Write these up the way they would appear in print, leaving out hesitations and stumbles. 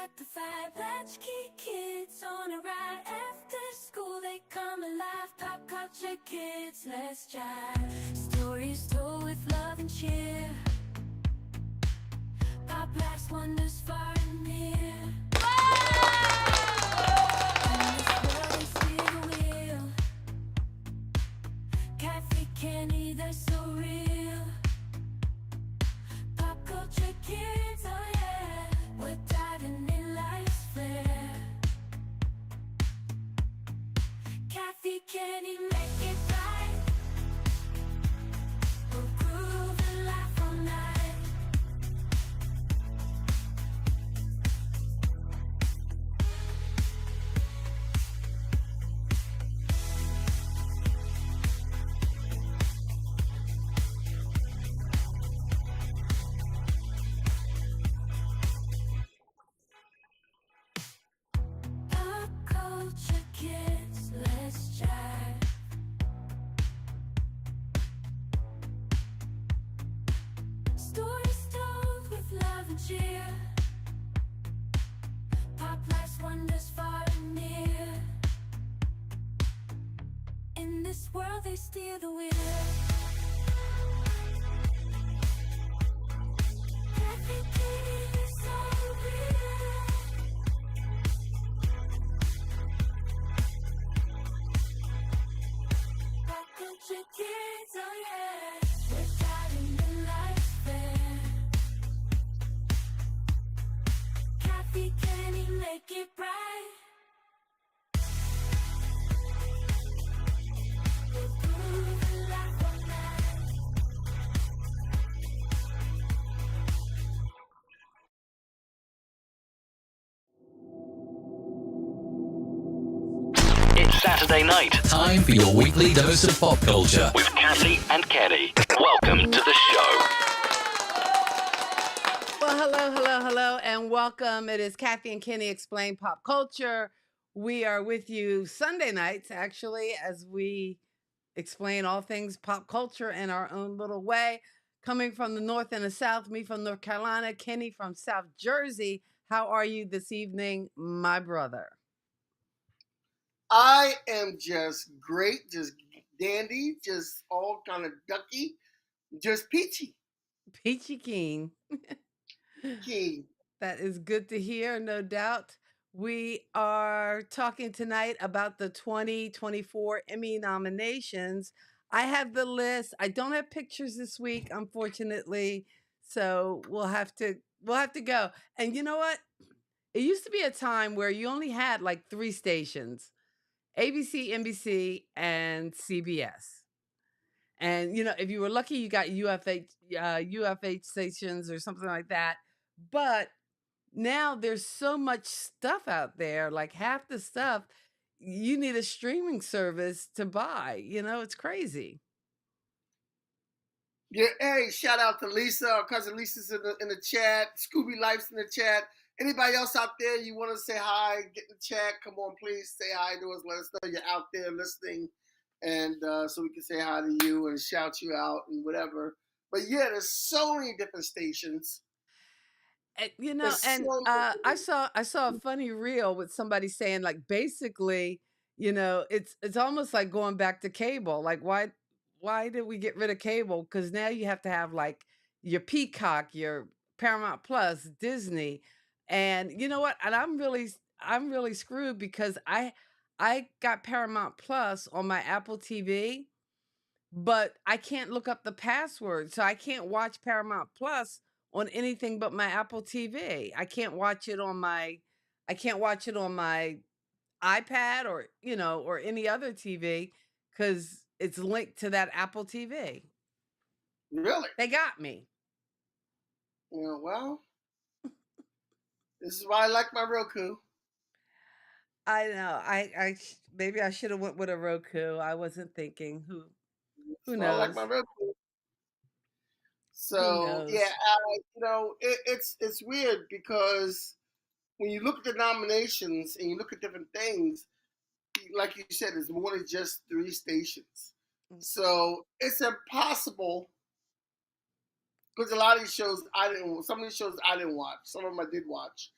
got the vibe. Latchkey kids on a ride. After school they come alive. Pop Kulture Kids, let's jive. Stories told with love and cheer. Pop life's wonders far and near. In this world they steer the wheel. Kathy, Kenny, they're so real. Pop Kulture Kids, oh yeah. We're diving in life's flair. Kathy, Kenny, make it right. We'll groove and laugh all night. Pop Kulture Kids, let's jive. Stories told with love and cheer. Pop life's wonders far and near. In this world they steer the wheel. Kathy, Katie, they're so real. Pop Kulture Kids, oh yeah. We're diving in life's fair. Kathy, Kenny, make it bright. We'll groove and laugh all night. It's Saturday night Time for your weekly dose of pop culture. with Kathy and Kenny. Welcome to the show. Well, hello, and welcome. It is Kathy and Kenny Explain Pop Culture. We are with you Sunday nights, actually, as we explain all things pop culture in our own little way. Coming from the North and the South, me from North Carolina, Kenny from South Jersey. How are you this evening, my brother? I am just great, just dandy, just all kind of ducky, just peachy Peachy Keen. keen. That is good to hear, no doubt. We are talking tonight about the 2024 Emmy nominations. I have the list. I don't have pictures this week, unfortunately, so we'll have to go. And you know what? It used to be a time where you only had like 3 stations: ABC, NBC, and CBS. And if you were lucky, you got UFH stations or something like that. But now there's so much stuff out there, like half the stuff you need a streaming service to buy. It's crazy. Yeah, hey, shout out to Lisa, our cousin Lisa's in the chat. Scooby Life's in the chat. Anybody else out there you want to say hi, get in the chat, come on, please say hi to us. Let us know you're out there listening, and so we can say hi to you and shout you out and whatever. But yeah, there's so many different stations. There's And so I saw a funny reel with somebody saying, like, basically, it's almost like going back to cable. Like, why did we get rid of cable? Because now you have to have like your Peacock, your Paramount Plus, Disney, and you know what? And I'm really screwed because I got Paramount Plus on my Apple TV, but I can't look up the password, so I can't watch Paramount Plus on anything but my Apple TV. I can't watch it on my iPad or any other TV because it's linked to that Apple TV. really. They got me. Well, this is why I like my Roku. I know. Maybe I should have went with a Roku. I wasn't thinking. Who That's why I like knows? my Roku. Who So yeah, knows? it's weird because when you look at the nominations and you look at different things, like you said, it's more than just 3 stations. Mm. So it's impossible because a lot of these shows some of these shows I didn't watch. Some of them I did watch.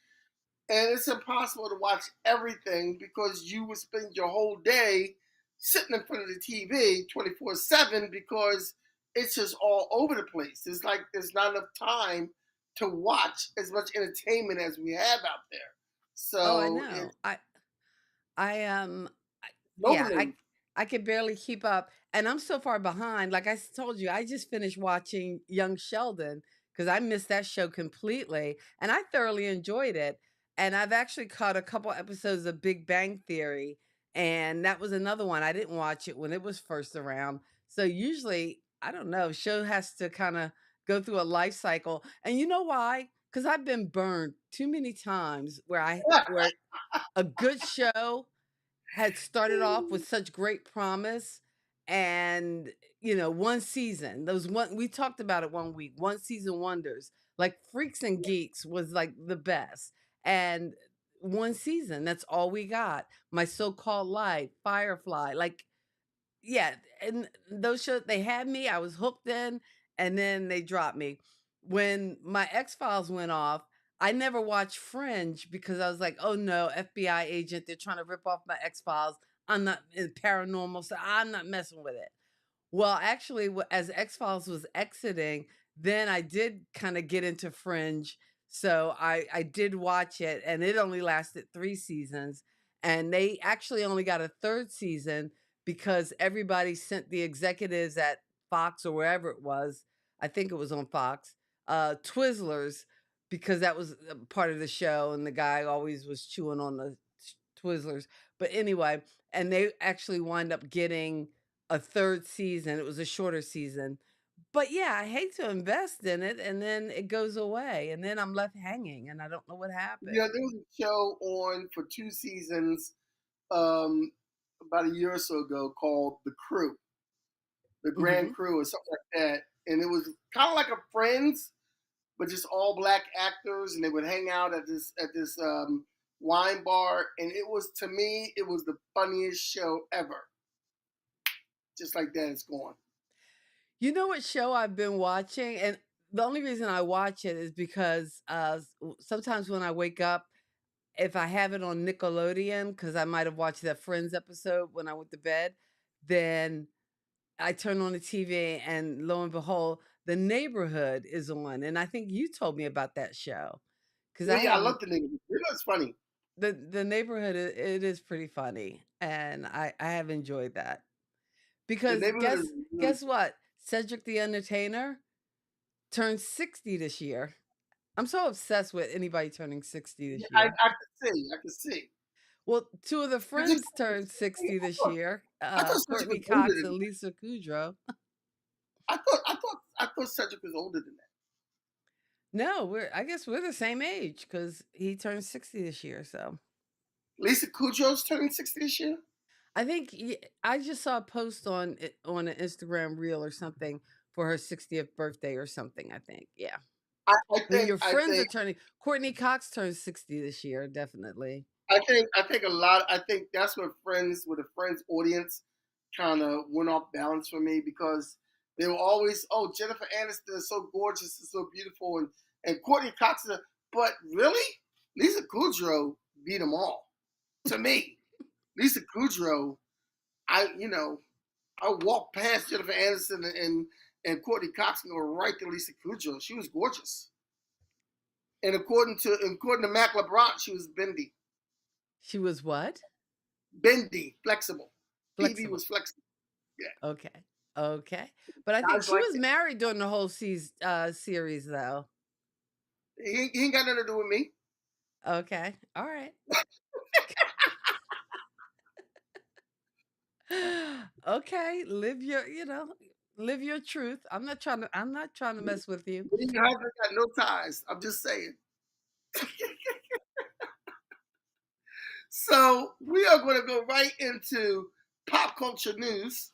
and it's impossible to watch everything because you would spend your whole day sitting in front of the TV 24/7 because it's just all over the place. It's like there's not enough time to watch as much entertainment as we have out there. Oh, I So it's know. I yeah, globally. I could barely keep up, and I'm so far behind. Like told you, I just finished watching Young Sheldon because I missed that show completely, and I thoroughly enjoyed it. And I've actually caught a couple episodes of Big Bang Theory, and that was another one. I didn't watch it when it was first around. So usually, I don't know, show has to kind of go through a life cycle. And you know why? Because I've been burned too many times where a good show had started off with such great promise and one season, those one we talked about it one week, one season wonders, like Freaks and Geeks was like the best, and one season, that's all we got. My So-Called Life, Firefly, like, yeah, and those shows, they had me, I was hooked in, and then they dropped me. When my X-Files went off, I never watched Fringe because I was like, "Oh no, FBI agent, they're trying to rip off my X-Files. I'm not in paranormal, so I'm not messing with it." Well, actually, as X-Files was exiting, then I did kind of get into Fringe. So I did watch it, and it only lasted 3 seasons. And they actually only got a third season because everybody sent the executives at Fox or wherever it was. I think it was on Fox, Twizzlers, because that was a part of the show, and the guy always was chewing on the Twizzlers. But anyway, and they actually wind up getting a third season. It was a shorter season. But yeah, I hate to invest in it and then it goes away and then I'm left hanging and I don't know what happened. Yeah, there was a show on for 2 seasons um, about a year or so ago called The Crew, The Grand Mhm. Crew, or something like that. And it was kind of like a Friends, but just all black actors, and they would hang out at this wine bar. And it was, to me, it was the funniest show ever. Just like that, it's gone. You know what show I've been watching, and the only reason I watch it is because sometimes when I wake up, if I have it on Nickelodeon, because I might have watched that Friends episode when I went to bed, then I turn on the TV and lo and behold, The Neighborhood is on. And I think you told me about that show because Yeah, I yeah, I haven't. love the name. It was funny. The Neighborhood, it is pretty funny, and I have enjoyed that The because neighborhood is really guess what? Cedric the Entertainer turned 60 this year. I'm so obsessed with anybody turning 60 yeah, this I year. could see. I could see. Well, two of the I just friends turned 60 this year. I thought Cedric Courtney was older Cox than and that. Lisa Kudrow. I thought Cedric was older than that. No, I guess we're the same age because he turned 60 this year. So Lisa Kudrow's turning 60 this year. I think I just saw a post on an Instagram reel or something for her 60th birthday or something. I think, yeah. I, I Then think your I friends are think turning. Courtney Cox turns 60 this year, definitely. I think a lot. I think that's what Friends, with a Friends audience, kind of went off balance for me because they were always, oh, Jennifer Aniston is so gorgeous and so beautiful, and Courtney Cox is, but really, Lisa Kudrow beat them all to me. Lisa Kudrow, I walked past Jennifer Aniston and Courtney Cox and go right to Lisa Kudrow. She was gorgeous, and according to Mac LeBron, she was bendy. She was what? Bendy, flexible. PB Flexible. was flexible. Yeah, Okay. Okay. But I think guys she like was it. married during the whole series, though. He ain't got nothing to do with me. Okay. All right. Okay. Live your truth. I'm not trying to mess with you. Me and your husband got no ties. I'm just saying. So we are going to go right into pop culture news,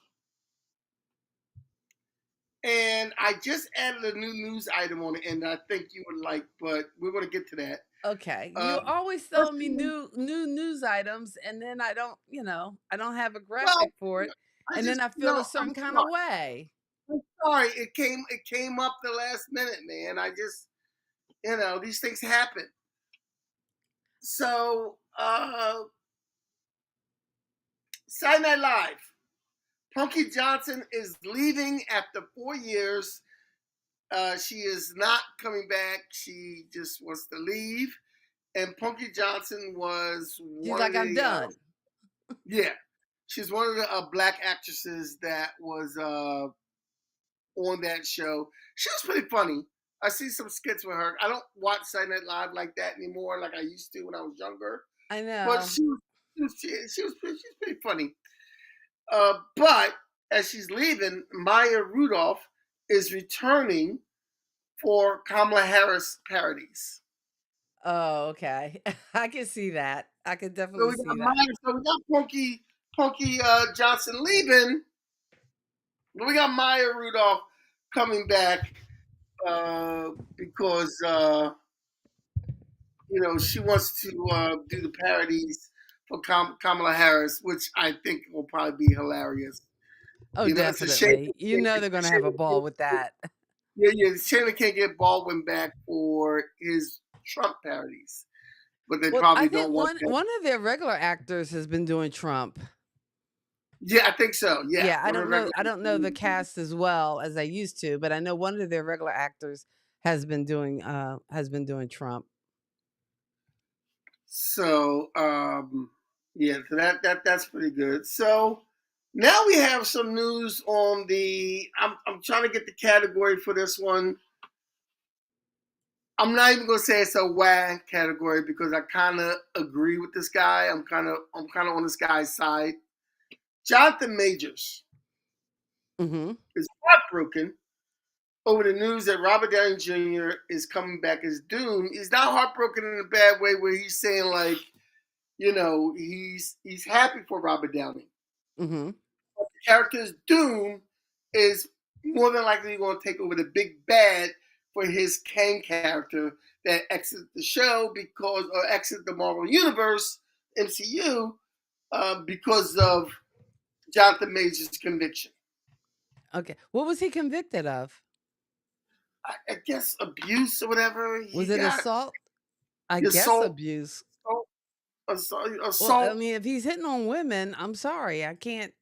and I just added a new news item on the end that I think you would like, but we're going to get to that. Okay. You Um, always first throwing me thing, new news items and then I don't have a well, graphic for it. I And then just, I feel a I'm certain kind sorry. of way. I'm sorry. It came up the last minute, man. I just, these things happen. So, Saturday Night Live. Punky Johnson is leaving after 4 years. She is not coming back. She just wants to leave. And Punky Johnson was She's one of like, I'm the done. yeah, she's one of the black actresses that was on that show. She was pretty funny. I see some skits with her. I don't watch Saturday Night Live like that anymore, like I used to when I was younger. I But know. she's pretty funny. But as she's leaving, Maya Rudolph is returning for Kamala Harris parodies. Oh, okay. I can see that. I can So definitely we got see that. Maya. So we got Punky Johnson leaving, but we got Maya Rudolph coming back because she wants to do the parodies for Kamala Harris, which I think will probably be hilarious. Oh, It's a shame. definitely. You know they're gonna have a ball with that. Yeah. It's a shame they can't get Baldwin back for his Trump parodies, but they Well, I probably think don't want one that. one of their regular actors has been doing Trump. Yeah, I think so. Yeah, Yeah, I one of don't the know. regular. I don't know the cast as well as I used to, but I know one of their regular actors has been doing Trump. So yeah, so that's pretty good. So now we have some news on the. I'm trying to get the category for this one. I'm not even gonna say it's a WAG category because I kind of agree with this guy. I'm kind of on this guy's side. Jonathan Majors Hmm. is heartbroken over the news that Robert Downey Jr. is coming back as Doom. He's not heartbroken in a bad way where he's saying like, he's happy for Robert Downey. Hmm. But the character's Doom is more than likely going to take over the big bad for his Kang character that exits the show or exits the Marvel Universe, MCU, because of Jonathan Majors' conviction. Okay. What was he convicted of? I guess abuse or whatever. Was He it got assault? I guess assault, abuse. assault. Well, I mean, if he's hitting on women, I'm sorry, I can't.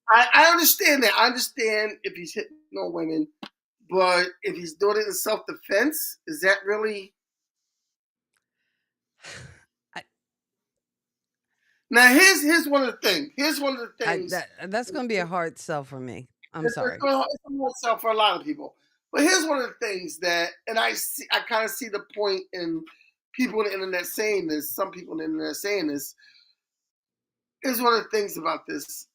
I understand that. I understand if he's hitting on women, but if he's doing it in self defense, is that really? I, Now here's one of the things. Here's one of the I things. that's going to be a hard sell for me. I'm It's sorry. it's a hard sell for a lot of people. But here's one of the things that, and I kind of see the point in people on the internet saying this. Some people on the internet saying this. Here's one of the things about this.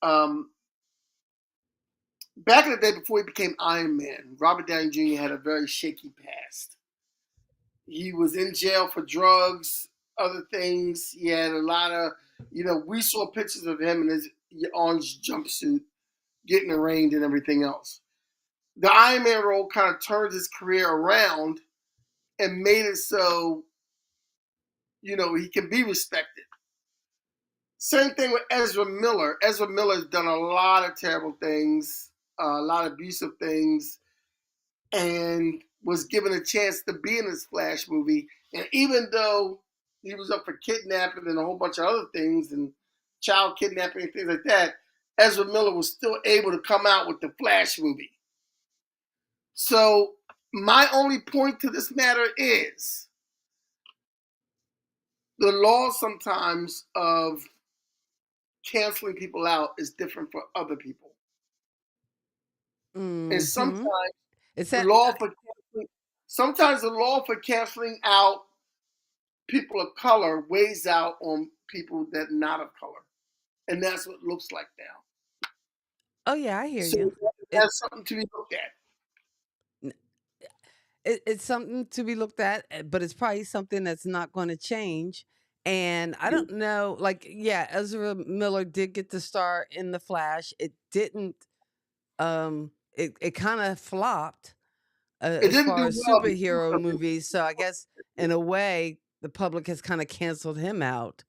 Back in the day before he became Iron Man, Robert Downey Jr. had a very shaky past. He was in jail for drugs, other things. He had a lot of, we saw pictures of him in his orange jumpsuit getting arraigned and everything else. The Iron Man role kind of turned his career around and made it so, he can be respected. Same thing with Ezra Miller. Ezra Miller's done a lot of terrible things, a lot of abusive things, and was given a chance to be in this Flash movie. And even though he was up for kidnapping and a whole bunch of other things and child kidnapping and things like that, Ezra Miller was still able to come out with the Flash movie. So my only point to this matter is the law sometimes of canceling people out is different for other people. And Hmm. It's that. sometimes the law for canceling out people of color weighs out on people that are not of color. And that's what it looks like now. Oh yeah, I hear So you. It, that's something to be looked at. it's something to be looked at, but it's probably something that's not going to change. And I don't know, like, yeah, Ezra Miller did get the star in the Flash. It didn't. It kind of flopped It as didn't far do as well because superhero of it. movies. So I guess in a way, the public has kind of canceled him out.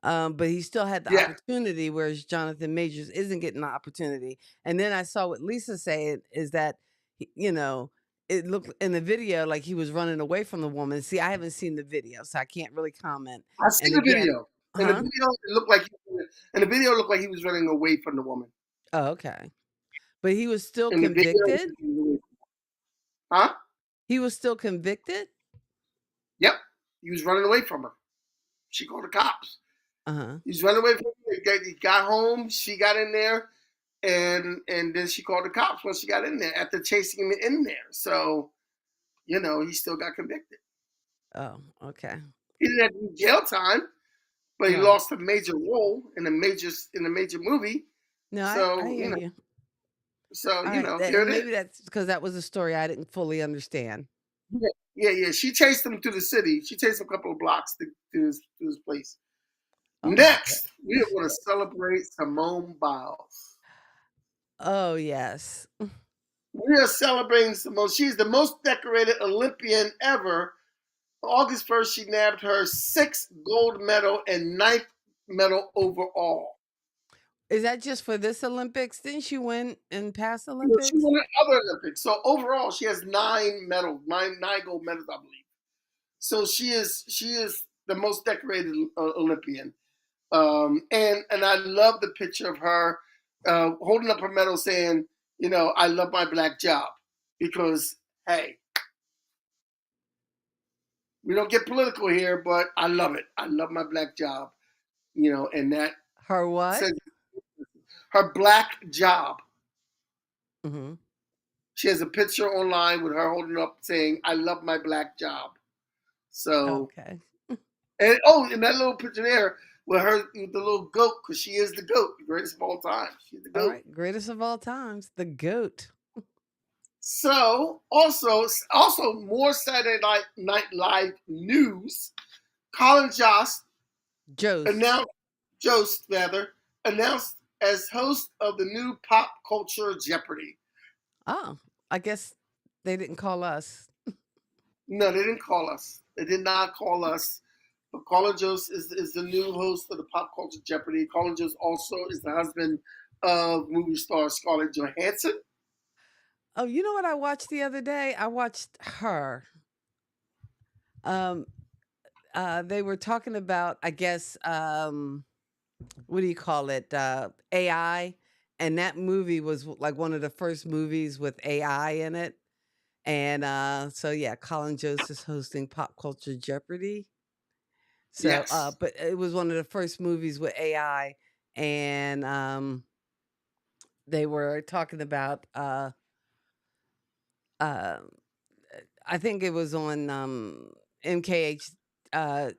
But he still had the Yeah. opportunity, whereas Jonathan Majors isn't getting the opportunity. And then I saw what Lisa said is that, you know, it looked in the video like he was running away from the woman. See, I haven't seen the video, so I can't really comment. I see And the again, video. In the huh? video, it looked like he was running away from the woman. Oh, okay. But he was still In the video, he was convicted? running away from her. Huh? He was still convicted? Yep. He was running away from her. She called the cops. Uh-huh. He's running away from her. He got home. She got in there, and then she called the cops when she got in there after chasing him in there. So, he still got convicted. Oh, okay. He didn't have to do jail time, but he Right. lost a major role in a major movie. No, I So, hear you. All right. there And it maybe is. that's because that was a story I didn't fully understand. Yeah. She chased him through the city. She chased him a couple of blocks to his place. Oh my God. Next, we are going to celebrate Simone Biles. Oh, yes. We are celebrating Simone. She's the most decorated Olympian ever. August 1st, she nabbed her 6th gold medal and 9th medal overall. Is that just for this Olympics? Didn't she win in past She Olympics? won other Olympics. So overall, she has 9 medals, nine gold medals, I believe. So she is the most decorated Olympian. And I love the picture of her holding up her medal saying, I love my black job. Because, hey, we don't get political here, but I love it. I love my black job. And that Her what? says her black job. Mm-hmm. She has a picture online with her holding up saying, I love my black job. So, Okay. and that little picture there with her, with the little goat, because she is the goat, the greatest of all time. She's the All goat. right. Greatest of all times, the GOAT. So, also more Saturday Night Live news. Colin Jost. Jost announced as host of the new Pop Culture Jeopardy. Oh, I guess they didn't call us. No, they didn't call us. They did not call us. But Colin Jost is the new host of the Pop Culture Jeopardy. Colin Jost also is the husband of movie star Scarlett Johansson. Oh, you know what I watched the other day? I watched her. Um, they were talking about, I guess, what do you call it? AI. And that movie was like one of the first movies with AI in it. And so yeah, Colin Jost is hosting Pop Culture Jeopardy. So Yes. but it was one of the first movies with AI, and they were talking about uh I think it was on MKH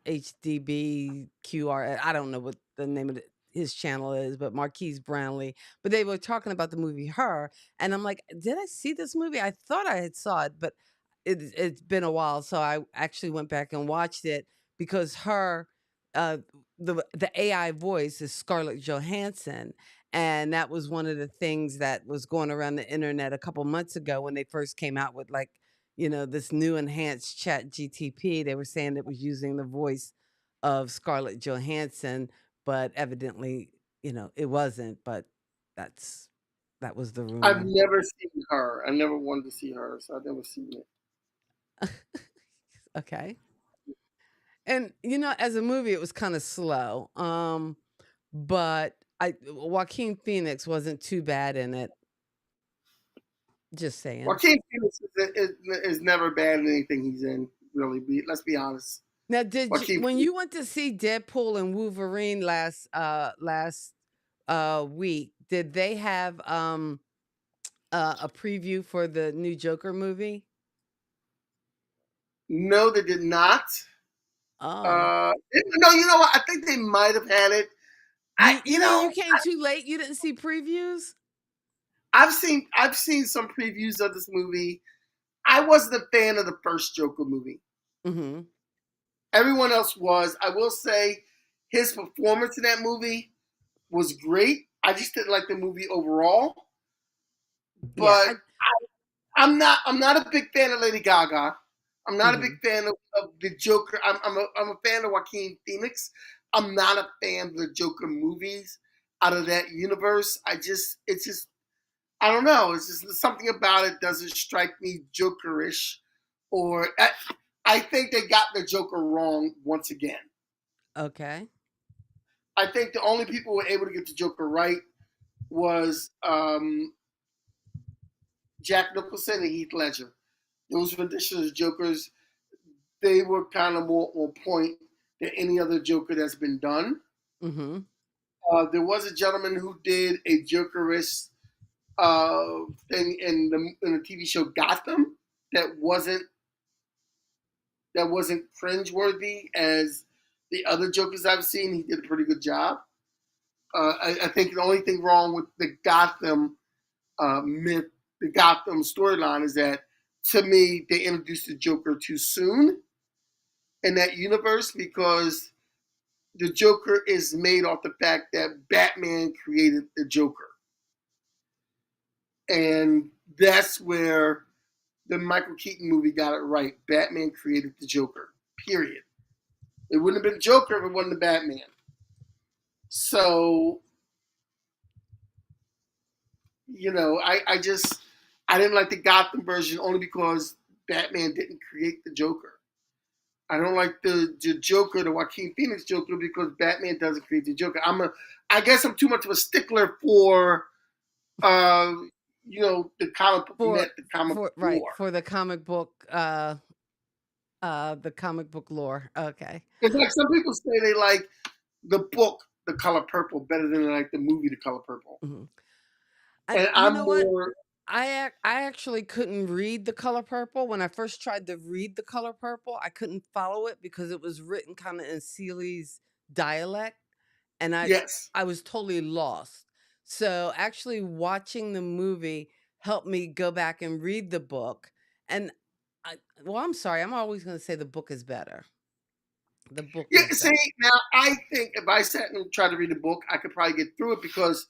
HDBQR. I don't know what the name of his channel is, but Marquise Brownlee. But they were talking about the movie Her, and I'm like, did I see this movie? I thought I had saw it, but it's been a while, so I actually went back and watched it because Her, uh, the AI voice is Scarlett Johansson. And that was one of the things that was going around the internet a couple months ago when they first came out with like this new enhanced chat GTP. They were saying it was using the voice of Scarlett Johansson, but evidently, it wasn't. But that's that was the I've rumor. never seen her. I never wanted to see her, so I've never seen it. Okay. And as a movie, it was kind of slow. But Joaquin Phoenix wasn't too bad in it. Just saying. Joaquin Phoenix is never bad in anything he's in, really. Let's be honest. Now, did you Joaquin when Phoenix. you went to see Deadpool and Wolverine last week, did they have a preview for the new Joker movie? No, they did not. Oh. No, you know what? I think they might have had it. You mean you came too late? You didn't see previews? I've seen some previews of this movie. I wasn't a fan of the first Joker movie. Mm-hmm. Everyone else was. I will say his performance in that movie was great. I just didn't like the movie overall. Yeah. But I'm not a big fan of Lady Gaga. I'm not a big fan of the Joker. I'm a fan of Joaquin Phoenix. I'm not a fan of the Joker movies out of that universe. It's just I don't know. It's just something about it doesn't strike me Jokerish, or I think they got the Joker wrong once again. Okay. I think the only people who were able to get the Joker right was Jack Nicholson and Heath Ledger. Those renditions of Jokers, they were kind of more on point than any other Joker that's been done. Mm-hmm. There was a gentleman who did a Jokerish thing in the TV show Gotham that wasn't cringeworthy as the other Jokers I've seen. He did a pretty good job. I think the only thing wrong with the Gotham myth, the Gotham storyline, is that to me they introduced the Joker too soon in that universe, because the Joker is made off the fact that Batman created the Joker, and that's where the Michael Keaton movie got it right. Batman created the Joker. Period. It wouldn't have been Joker if it wasn't the Batman. So, I didn't like the Gotham version only because Batman didn't create the Joker. I don't like the Joker, the Joaquin Phoenix Joker, because Batman doesn't create the Joker. I guess I'm too much of a stickler for, the comic book net, the comic book right, lore. for the comic book lore. Okay. It's like some people say they like the book, The Color Purple, better than they like the movie, The Color Purple. Mm-hmm. And You I'm know what? more. I actually couldn't read The Color Purple. When I first tried to read The Color Purple, I couldn't follow it because it was written kind of in Seeley's dialect, and Yes. I was totally lost. So actually watching the movie helped me go back and read the book. And I'm sorry, I'm always going to say the book is better. The book Yeah, is see, better. now I think if I sat and tried to read a book, I could probably get through it, because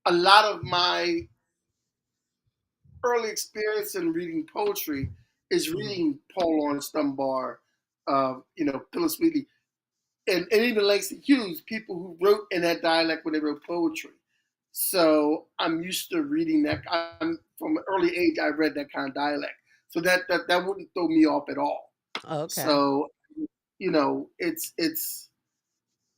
a lot of my early experience in reading poetry is Mhm. reading Paul Laurence Dunbar, Phyllis Wheatley, and even Langston Hughes, people who wrote in that dialect when they wrote poetry. So I'm used to reading that. From an early age, I read that kind of dialect, so that wouldn't throw me off at all. Okay. So it's it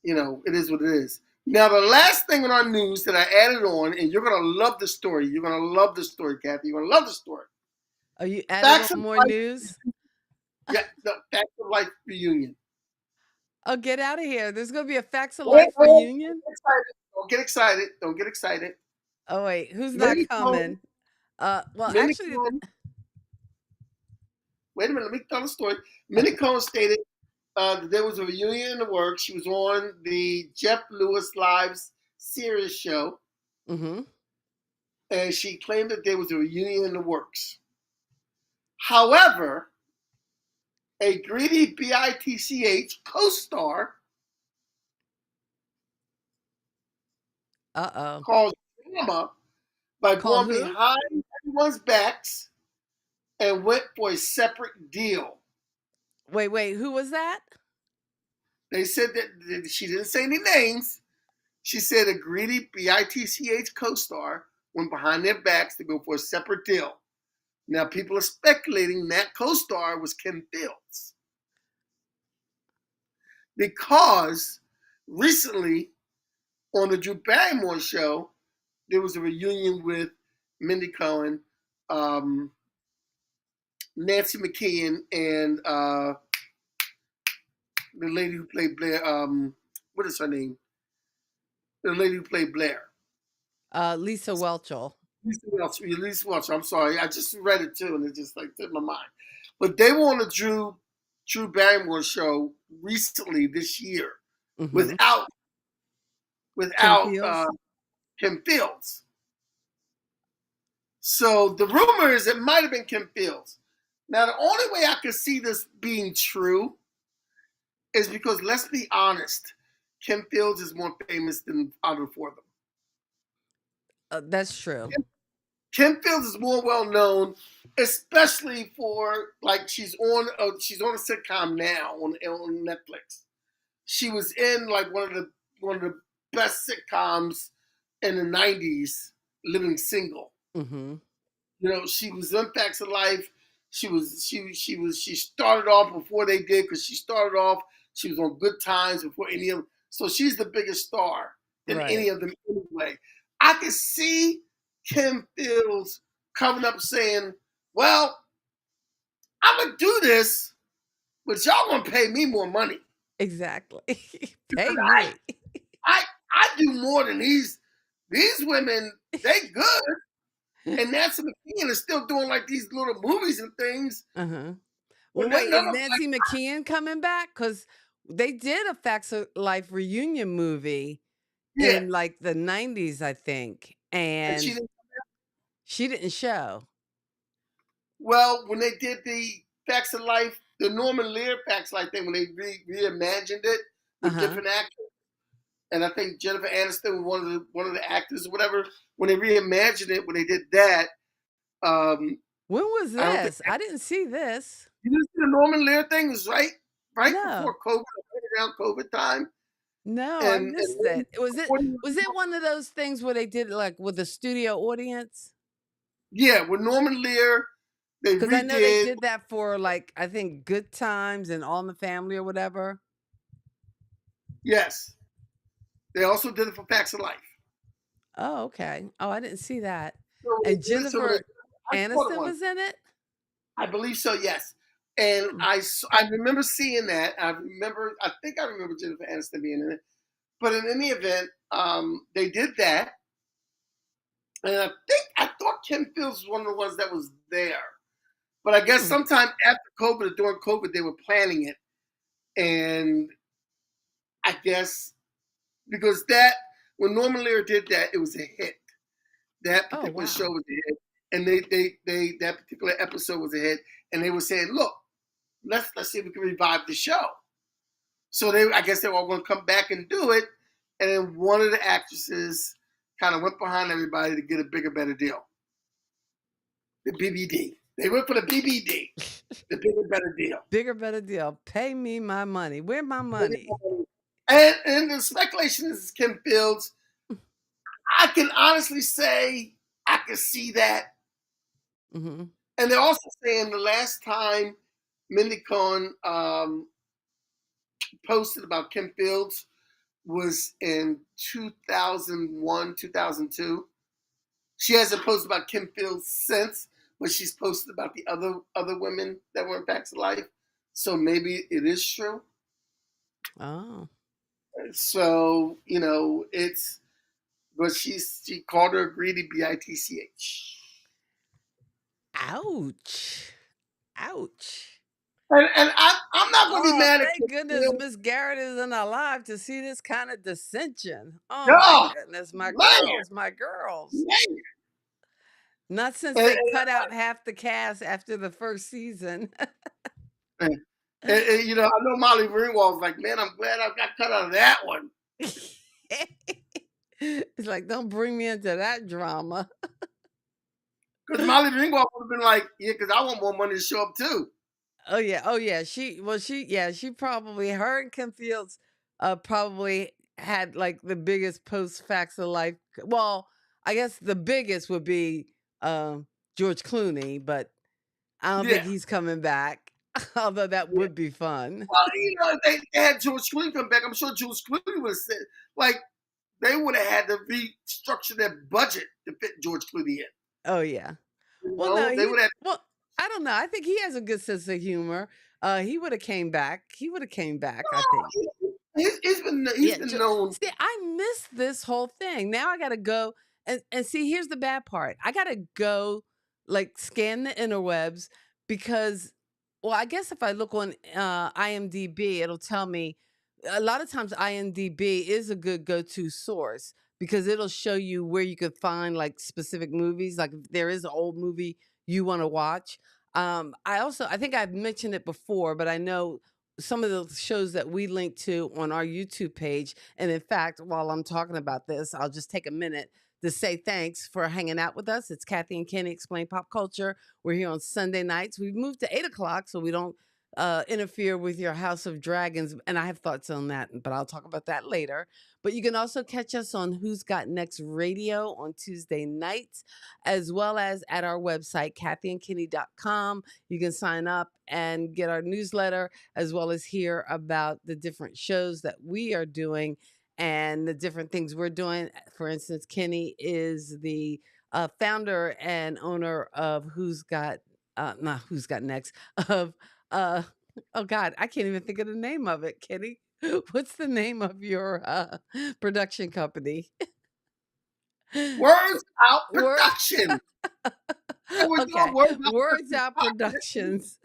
is what it is. Now, the last thing on our news that I added on, and you're gonna love the story. You're gonna love the story, Kathy. You're gonna love the story. Are you adding Facts on of more Life. news? Yeah, the Facts of Life reunion. Oh, get out of here. There's going to be a Facts of Wait, Life reunion? don't get excited. Don't get excited. Oh, wait. Who's not Minnie Cohn, coming? Well, Minnie actually, Cohn, wait a minute, let me tell the story. Minnie Cohn stated that there was a reunion in the works. She was on the Jeff Lewis Live's series show, mm-hmm. and she claimed that there was a reunion in the works. However, a greedy BITCH co-star Uh-oh. caused drama by Called going who? behind everyone's backs and went for a separate deal. Wait. Who was that? They said that she didn't say any names. She said a greedy BITCH co-star went behind their backs to go for a separate deal. Now, people are speculating that co-star was Kim Fields, because recently on the Drew Barrymore show, there was a reunion with Mindy Cohn, Nancy McKeon, and the lady who played Blair. What is her name? The lady who played Blair. Lisa Welchel. Lisa Welch. I'm sorry. I just read it too, and it just like hit my mind. But they were on the Drew Barrymore show recently this year, Mm-hmm. without Kim Fields. So the rumor is it might have been Kim Fields. Now, the only way I could see this being true is because, let's be honest, Kim Fields is more famous than out of the four of them. That's true. Kim Fields is more well known, especially for, like, she's on a sitcom now on Netflix. She was in like one of the best sitcoms in the '90s, Living Single. Mm-hmm. She was in Facts of Life. She started off before they did because she started off. She was on Good Times before any of them. So she's the biggest star in any Right. of them anyway. I could see Kim Fields coming up saying, "Well, I'm gonna do this, but y'all gonna pay me more money Exactly. because Pay I me. I I do more than these women. They good." And Nancy McKeon is still doing like these little movies and things, Uh-huh. but Well, wait, none is of them like, Nancy McKeon coming back? Because they did a Facts of Life reunion movie yeah. in like the 90s, I think, And she and didn't. she didn't show. Well, when they did the Facts of Life, the Norman Lear Facts of Life thing, when they reimagined it with Uh-huh. different actors, and I think Jennifer Aniston was one of the actors or whatever. When they reimagined it, when they did that, When was I don't think this? I didn't see this. you didn't see the Norman Lear thing. It was right No. before COVID, right around COVID time, No, I and missed it. Woody Was it one of those things where they did like with a studio audience? yeah, with Norman Lear, they Because I know they redid. did that for like I think Good Times and All in the Family or whatever. Yes, they also did it for Facts of Life. Oh, okay. Oh, I didn't see that. So when And they did it, Jennifer I saw the Aniston one. was in it? I believe so. Yes, and Hmm. I remember seeing that. I think I remember Jennifer Aniston being in it. But in any event, they did that, and I thought Kim Fields was one of the ones that was there. But I guess Hmm. sometime after COVID or during COVID, they were planning it, and I guess because that when Norman Lear did that, it was a hit. That Oh, particular show wow. was a hit, and they that particular episode was a hit, and they were saying, "Look, let's see if we can revive the show." So I guess they were all going to come back and do it, and then one of the actresses kind of went behind everybody to get a bigger, better deal. The BBD. They went for the BBD, the bigger, better deal. Bigger, better deal. Pay me my money. Where my money? And the speculation is Kim Fields. I can honestly say I can see that. Hmm. And they're also saying the last time Mindy Cohn posted about Kim Fields was in 2001, 2002. She hasn't posted about Kim Fields since, but she's posted about the other women that were in Facts of Life. So maybe it is true. Oh. So but she called her a greedy bitch. Ouch. Ouch. And I'm not going to be Oh, mad at thank Kim goodness Fields. Miss Garrett isn't alive to see this kind of dissension. Oh my Oh goodness, my man, girls, my girls. man. Not since And, they cut out half the cast after the first season. and, I know Molly Ringwald's like, man, I'm glad I got cut out of that one. It's like, don't bring me into that drama. Because Molly Ringwald would have been like, yeah, because I want more money to show up too. Oh yeah, oh yeah. She probably her and Kim Fields probably had like the biggest post facts of life. Well, I guess the biggest would be George Clooney, but I don't think Yeah. he's coming back. Although that Yeah. would be fun. Well, if they had George Clooney come back, I'm sure George Clooney would have said, like, they would have had to restructure their budget to fit George Clooney in. Oh yeah. Well, no, They would have. I don't know. I think he has a good sense of humor. He would have came back. He would have came back, I think. He's Yeah, been known. see, I missed this whole thing. Now I gotta go and see. Here's the bad part. I gotta go, like, scan the interwebs because, well, I guess if I look on IMDb, it'll tell me. A lot of times, IMDb is a good go-to source because it'll show you where you could find like specific movies. Like if there is an old movie you want to watch. I think I've mentioned it before, but I know some of the shows that we link to on our YouTube page. And in fact, while I'm talking about this, I'll just take a minute to say thanks for hanging out with us. It's Kathy and Kenny Explain Pop Culture. We're here on Sunday nights. We've moved to 8 o'clock so we don't interfere with your House of Dragons. And I have thoughts on that, but I'll talk about that later. But you can also catch us on Who's Got Next Radio on Tuesday nights, as well as at our website, kathyandkenny.com. You can sign up and get our newsletter, as well as hear about the different shows that we are doing and the different things we're doing. For instance, Kenny is the founder and owner of not Who's Got Next, of uh oh God, I can't even think of the name of it, Kenny. What's the name of your production company? Words Out Word. Production. And we're doing Okay, Words Out Words Out Production. Productions.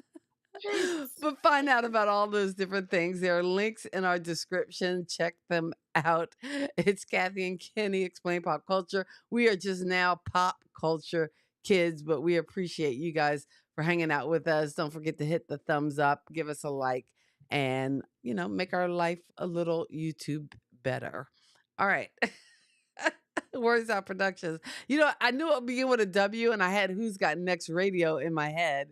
Jesus. But find out about all those different things. There are links in our description. Check them out. It's Kathy and Kenny Explain Pop Culture. We are just now Pop Culture Kids, but we appreciate you guys for hanging out with us. Don't forget to hit the thumbs up, give us a like, and make our life a little YouTube better. All right. Words Out Productions. I knew it would begin with a W, and I had Who's Got Next Radio in my head.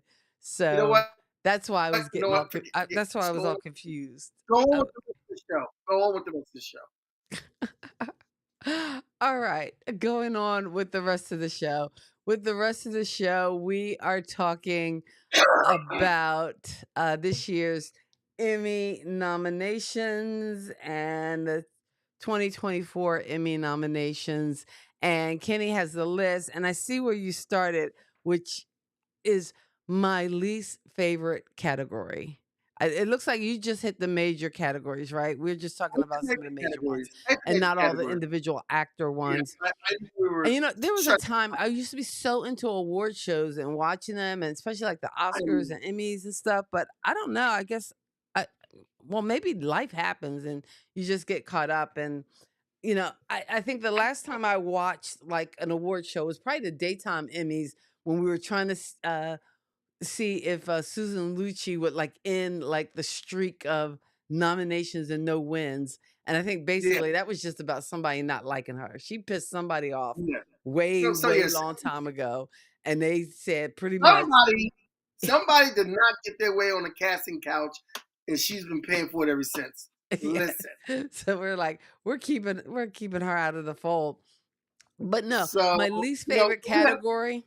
You know So what? that's why I You was know getting what? Forget, that's why I just was all confused. go on Oh. with the rest of the show. Go on with the rest of the show. All right, going on with the rest of the show. With the rest of the show, we are talking about this year's Emmy nominations and the 2024 Emmy nominations. And Kenny has the list, and I see where you started, which is my least favorite category. It looks like you just hit the major categories, right? We're just talking about some of the major ones and not all the individual actor Yeah, ones. I knew we were. And there was a trying- time I used to be so into award shows and watching them, and especially like the I Oscars knew. and Emmys and stuff. But I don't know. I guess well, maybe life happens and you just get caught up. And I think the last time I watched like an award show was probably the daytime Emmys when we were trying to see if Susan Lucci would like end like the streak of nominations and no wins. And I think Yeah, basically that was just about somebody not liking her. She pissed somebody off yeah. way, So way yes, long time ago. And they said pretty much, somebody did not get their way on the casting couch, and she's been paying for it ever since. yeah. Listen. So we're like, we're keeping her out of the fold. But no, So my least favorite category.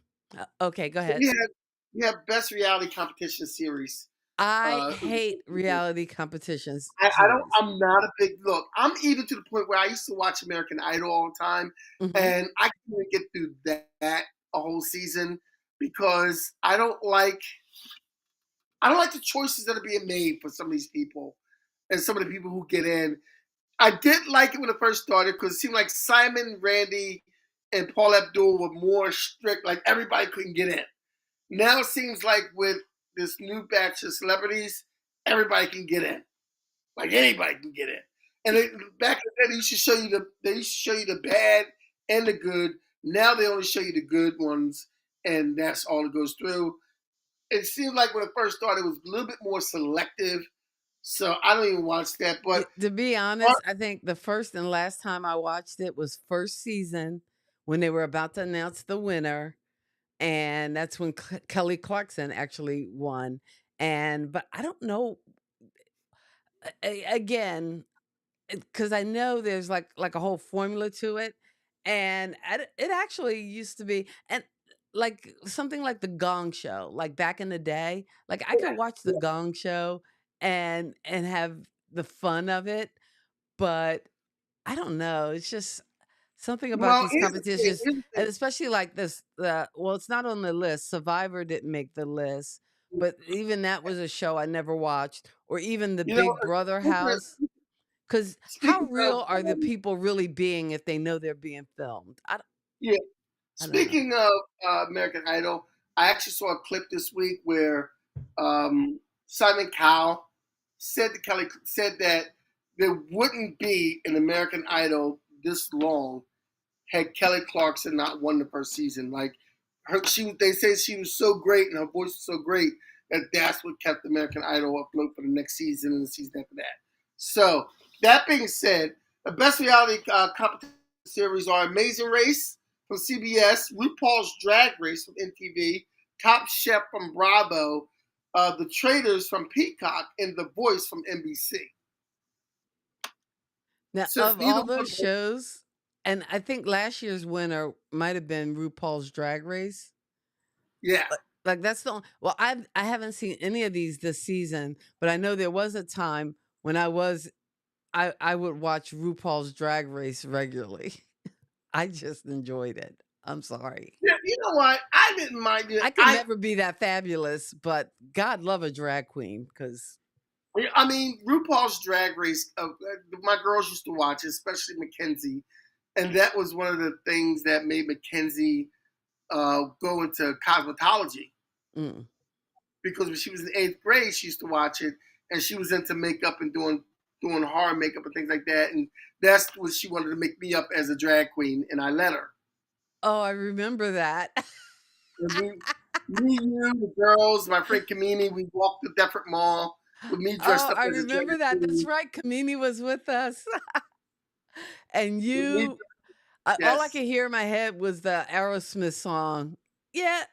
Okay, go ahead. we have best reality competition series. I hate reality competitions. I don't. I'm not a big look. I'm even to the point where I used to watch American Idol all the time, and I couldn't get through that a whole season because I don't like the choices that are being made for some of these people and some of the people who get in. I did like it when it first started because it seemed like Simon, Randy, and Paul Abdul were more strict. Like everybody couldn't get in. Now it seems like with this new batch of celebrities, everybody can get in. Like anybody can get in. And back in the day, they used to show you the bad and the good. Now they only show you the good ones, and that's all that goes through. It seemed like when it first started, it was a little bit more selective. So I don't even watch that. But to be honest, I think the first and last time I watched it was first season when they were about to announce the winner. And that's when Kelly Clarkson actually won. But I don't know, again, because I know there's like a whole formula to it. And it actually used to be, and like something like the Gong Show, like back in the day, like I could watch the Gong Show and have the fun of it, but I don't know. It's just something about these competitions, and especially like this. Well, it's not on the list. Survivor didn't make the list, but even that was a show I never watched, or even the Big Brother house. Because how real are the people really being if they know they're being filmed? Yeah. I don't know. Speaking of American Idol, I actually saw a clip this week where Simon Cowell said that there wouldn't be an American Idol this long had Kelly Clarkson not won the first season. Like they say she was so great and her voice was so great that that's what kept American Idol afloat for the next season and the season after that. So that being said, the best reality competition series are Amazing Race from CBS, RuPaul's Drag Race from MTV, Top Chef from Bravo, The Traders from Peacock and The Voice from NBC. Now, Since of neither all one, those shows, and I think last year's winner might have been RuPaul's Drag Race. yeah, Like that's the only, well, I haven't seen any of these this season, but I know there was a time when I would watch RuPaul's Drag Race regularly. I just enjoyed it. I'm sorry. yeah, you know what? I didn't mind it. I could never be that fabulous, but God love a drag queen because I mean, RuPaul's Drag Race. My girls used to watch it, especially Mackenzie, and that was one of the things that made Mackenzie go into cosmetology. mm. Because when she was in 8th grade, she used to watch it, and she was into makeup and doing horror makeup and things like that. And that's what she wanted to make me up as a drag queen, and I let her. Oh, I remember that. And me, you, the girls, my friend Kamini, we walked the Deptford Mall with me dressed Oh, up I as a drag remember that. That's queen. right. Kamini was with us. And With me, you, all I yes, could hear in my head was the Aerosmith song. Yeah,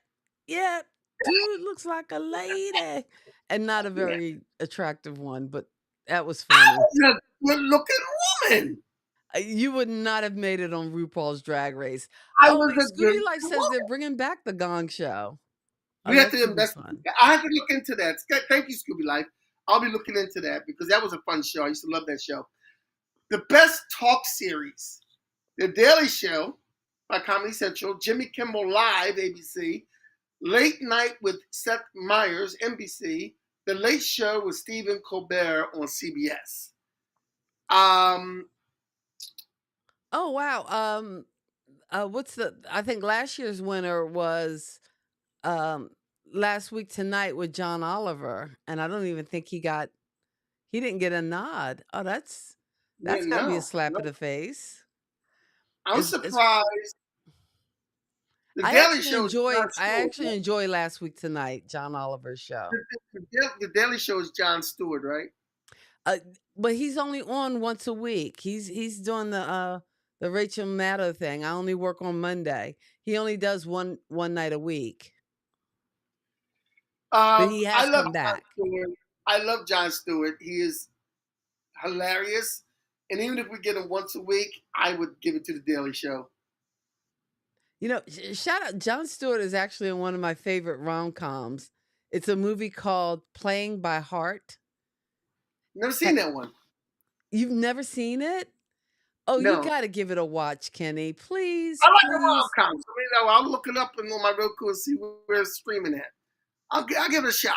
yeah, dude looks like a lady. And not a yeah. very attractive one, but that was I funny. was a good-looking woman. You would not have made it on RuPaul's Drag Race. I Oh, was wait, a good Scooby Life says they're woman. bringing back the Gong Show. Oh, We have that to should be invest. fun. I have to look into that. Thank you, Scooby Life. I'll be looking into that because that was a fun show. I used to love that show. The best talk series: The Daily Show by Comedy Central, Jimmy Kimmel Live, ABC, Late Night with Seth Meyers, NBC, The Late Show with Stephen Colbert on CBS. Oh, wow. I think last year's winner was um Last Week Tonight with John Oliver, and I don't even think he didn't get a nod. Oh, Yeah, that's got to be a no, slap no. in the face. I'm Is surprised. The Daily Show is John I Stewart. actually enjoy Last Week Tonight, John Oliver's show. The Daily Show is John Stewart, right? Uh, but he's only on once a week. He's doing the Rachel Maddow thing. I only work on Monday. He only does one night a week, but he I has love come John back. Stewart. I love John Stewart. He is hilarious. And even if we get him once a week, I would give it to the Daily Show. You know, shout out Jon Stewart is actually in one of my favorite rom-coms. It's a movie called Playing by Heart. Never Ha- seen that one. You've never seen it? Oh, you No. got to give it a watch, Kenny. Please, I like the rom please coms. I mean, I'll look it up on my Roku and see where it's streaming at. I'll give it a shot.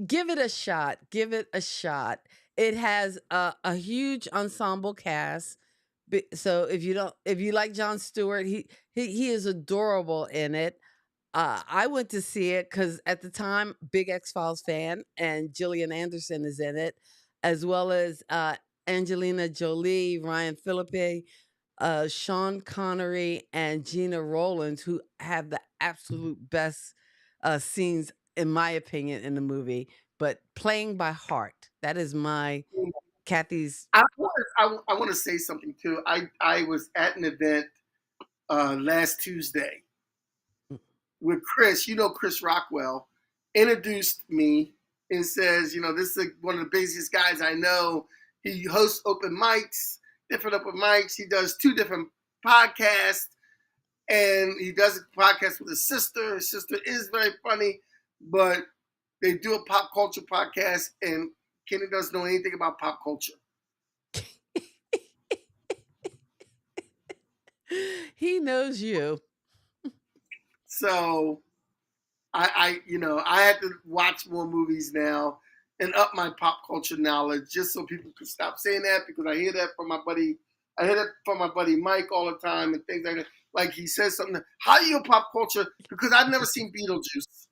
give it a shot. Give it a shot. It has a huge ensemble cast. So if you like Jon Stewart, he is adorable in it. I went to see it because at the time, big X-Files fan, and Gillian Anderson is in it, as well as Angelina Jolie, Ryan Phillippe, Sean Connery, and Gina Rowlands, who have the absolute best scenes, in my opinion, in the movie. But Playing by Heart, that is my Kathy's. I want to say something too. I was at an event last Tuesday with Chris. You know, Chris Rockwell introduced me and says, you know, this is one of the busiest guys I know. He hosts open mics, different open mics. He does 2 different podcasts, and he does a podcast with his sister. His sister is very funny, but they do a pop culture podcast, and Kenny doesn't know anything about pop culture. He knows you. So I had to watch more movies now and up my pop culture knowledge just so people could stop saying that, because I hear that from my buddy. I hear that from my buddy Mike all the time and things like that. Like he says something, how are you a pop culture? Because I've never seen Beetlejuice.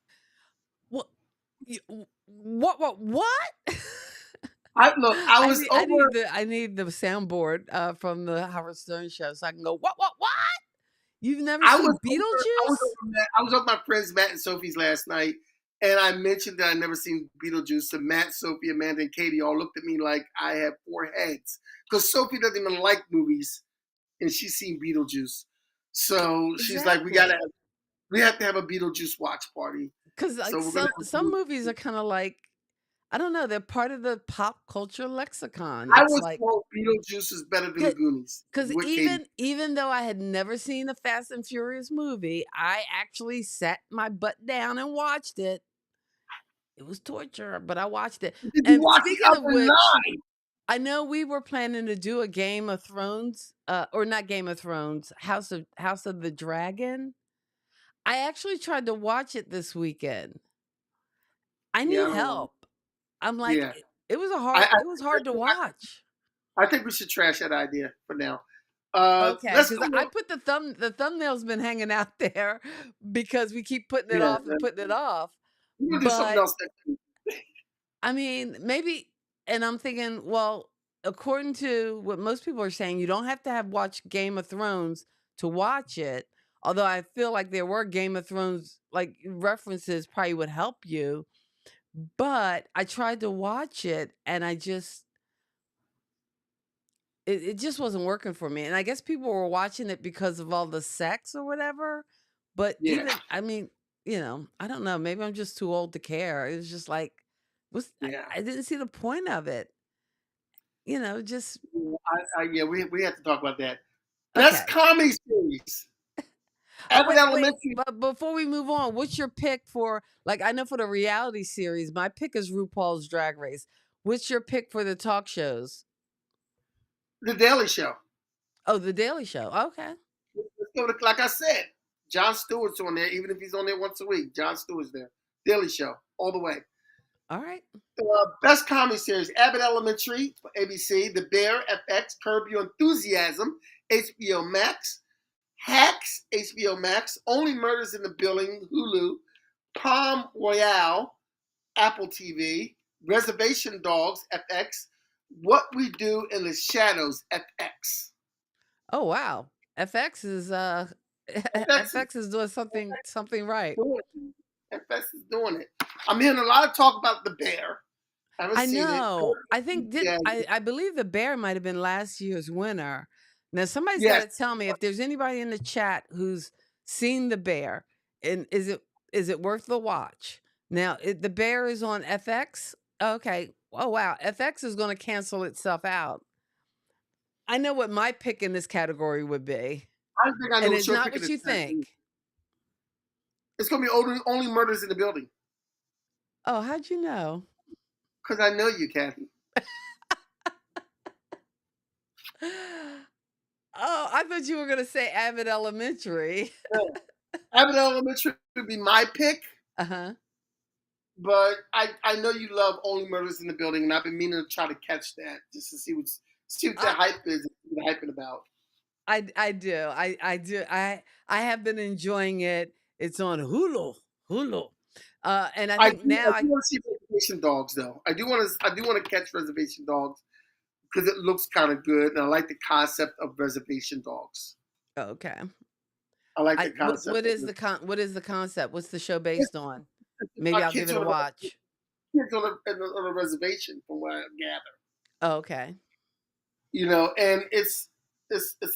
What? What? I was over. I need the soundboard from the Howard Stern show so I can go what? You've never I seen was Beetlejuice? I was with my friends Matt and Sophie's last night, and I mentioned that I'd never seen Beetlejuice. And Matt, Sophie, Amanda, and Katie all looked at me like I had 4 heads, because Sophie doesn't even like movies, and she's seen Beetlejuice. So she's like, we have to have a Beetlejuice watch party. 'Cause, So like, we're gonna have some to. movies are kinda like, I don't know, they're part of the pop culture lexicon. I It's was like told Beetlejuice is better than the Goonies. because What Katie? even though I had never seen the Fast and Furious movie, I actually sat my butt down and watched it. It was torture, but I watched it. Did you And watch the speaking of other which, 9? I know we were planning to do a Game of Thrones, or not Game of Thrones, House of the Dragon. I actually tried to watch it this weekend. I Yeah, need I don't want. help. I'm like, Yeah, it was hard to watch. I think we should trash that idea for now. Okay, Let's because go. I put the thumbnail's been hanging out there because we keep putting it Yeah, off and putting it off. we're gonna do something But else next week. I mean, maybe, and I'm thinking, well, according to what most people are saying, you don't have to have watched Game of Thrones to watch it. Although I feel like there were Game of Thrones like references probably would help you. But I tried to watch it and it just wasn't working for me. And I guess people were watching it because of all the sex or whatever. But Yeah, even, I mean, I don't know. Maybe I'm just too old to care. It was just like, yeah. I didn't see the point of it. Just Yeah, we have to talk about that. Best okay. comedy series. Oh, Abbott wait. Elementary. But before we move on, what's your pick for, like, I know for the reality series, my pick is RuPaul's Drag Race. What's your pick for the talk shows? The Daily Show. Oh, The Daily Show. Okay. Let's go to, like I said, Jon Stewart's on there, even if he's on there once a week. Jon Stewart's there. Daily Show, all the way. All right. Best comedy series: Abbott Elementary for ABC, The Bear, FX, Curb Your Enthusiasm, HBO Max, Hacks, HBO Max, Only Murders in the Building, Hulu, Palm Royale, Apple TV, Reservation Dogs, FX, What We Do in the Shadows, FX. Oh, wow. FX is FX is FX is doing something right. doing it. FX is doing it. I'm hearing a lot of talk about The Bear. I haven't I seen it. know. I think did Yeah, I believe the Bear might have been last year's winner. Now somebody's got yes. to tell me if there's anybody in the chat who's seen the Bear, and is it worth the watch? Now the Bear is on FX. Okay. Oh wow, FX is going to cancel itself out. I know what my pick in this category would be, I think I know and what it's you're not picking what this you time. think. It's gonna be only Murders in the Building. Oh, how'd you know? Because I know you, Kathy. Oh, I thought you were going to say Abbott Elementary. Yeah. Abbott Elementary would be my pick, Uh-huh. but I know you love Only Murders in the Building, and I've been meaning to try to catch that just to see what the I hype is, what the hyping about. I do. I do. I have been enjoying it. It's on Hulu. Hulu. And I think I now do want to see Reservation Dogs though. I do want to catch Reservation Dogs because it looks kind of good, and I like the concept of Reservation Dogs. okay. I like the concept. What is the concept? What's the show It's based on? Maybe I'll give kids it a watch. kids on a reservation, from what I gather. Oh, okay. And it's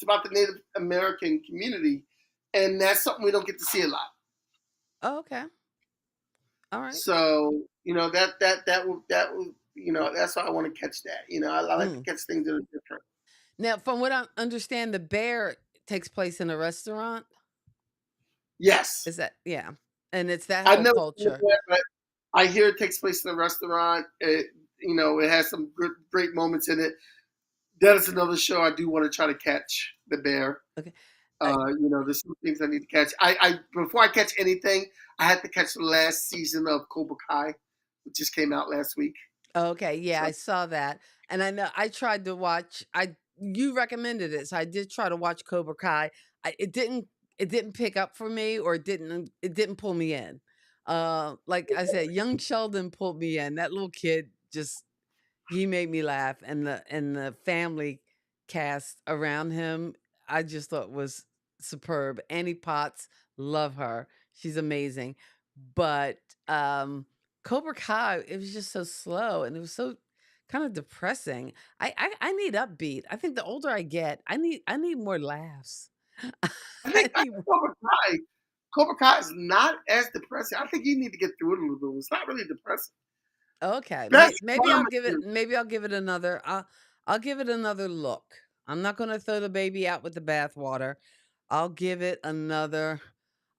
about the Native American community, and that's something we don't get to see a lot. Oh, okay. All right. So that will that's why I want to catch that. I like to Mm. catch things that are different. Now, from what I understand, the Bear takes place in a restaurant. Yes, Is that yeah? And it's that I've whole never seen it culture. yet, but I hear it takes place in a restaurant. It has some great moments in it. That is another show I do want to try to catch. The Bear. Okay. I, There's some things I need to catch. I before I catch anything, I had to catch the last season of Cobra Kai, which just came out last week. okay. Yeah, So I saw that, and I know I tried to watch. You recommended it, so I did try to watch Cobra Kai. It didn't pick up for me, or it didn't pull me in. Like I said, young Sheldon pulled me in. That little kid just he made me laugh, and the family cast around him, I just thought was superb. Annie Potts, love her. She's amazing. But Cobra Kai, it was just so slow, and it was so kind of depressing. I need upbeat. I think the older I get, I need more laughs. I I think need Cobra Kai Cobra Kai is not as depressing. I think you need to get through it a little bit. It's not really depressing. Okay, Best maybe I'll drama give it. series. Maybe I'll give it another. I'll give it another look. I'm not going to throw the baby out with the bathwater. I'll give it another.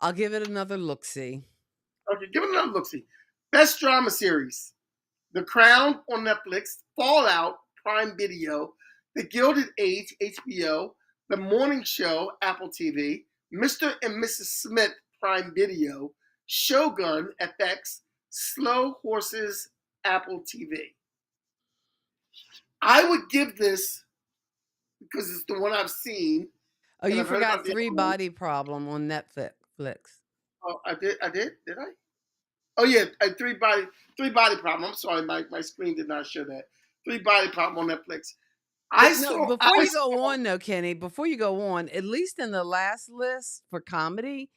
I'll give it another look. See. Okay, give it another look. See, best drama series: The Crown on Netflix, Fallout Prime Video, The Gilded Age HBO, The Morning Show Apple TV, Mr. and Mrs. Smith Prime Video, Shogun FX, Slow Horses Apple TV. I would give this because it's the one I've seen Oh, and you I've heard about forgot the Three other one. Body Problem on Netflix. Oh, I did. Did I? Oh yeah, three body problem. I'm sorry, my screen did not show that. Three body problem on Netflix. No, I before you go saw. on, though, Kenny. Before you go on, at least in the last list for comedy,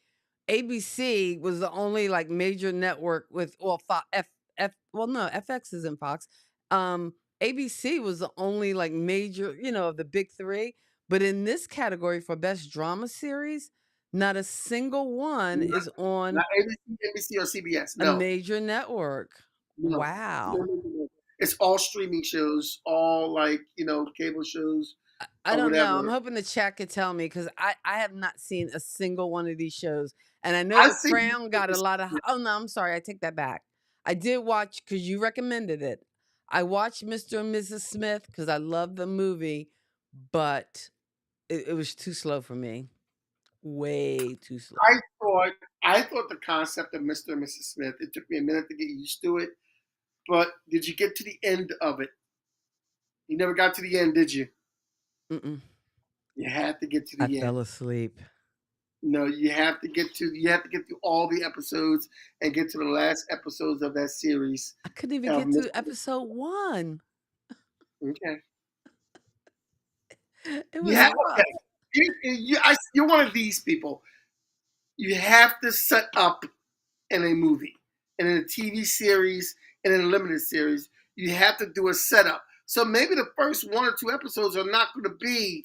ABC was the only like major network with well no FX isn't Fox. ABC was the only like major of the big three. But in this category for best drama series, not a single one Not, is on not ABC, NBC, or CBS. a No, major network. no, no, Wow. no, no. It's all streaming shows, all like cable shows I or don't know. I'm whatever. hoping the chat could tell me because I have not seen a single one of these shows. And I know I've The seen. Crown got a lot of. Oh, no, I'm sorry. I take that back. I did watch because you recommended it. I watched Mr. and Mrs. Smith because I love the movie, but it was too slow for me. Way too slow. I thought I thought the concept of Mr. and Mrs. Smith. It took me a minute to get used to it, but did you get to the end of it? You never got to the end, did you? Mm-mm. You had to get to I the fell end. asleep. No, you have to get through all the episodes and get to the last episodes of that series. I couldn't even Of get through Mr. episode 1. Okay. It You was have rough. okay. You're one of these people. You have to set up in a movie, and in a TV series, and in a limited series. You have to do a setup. So maybe the first 1 or 2 episodes are not going to be,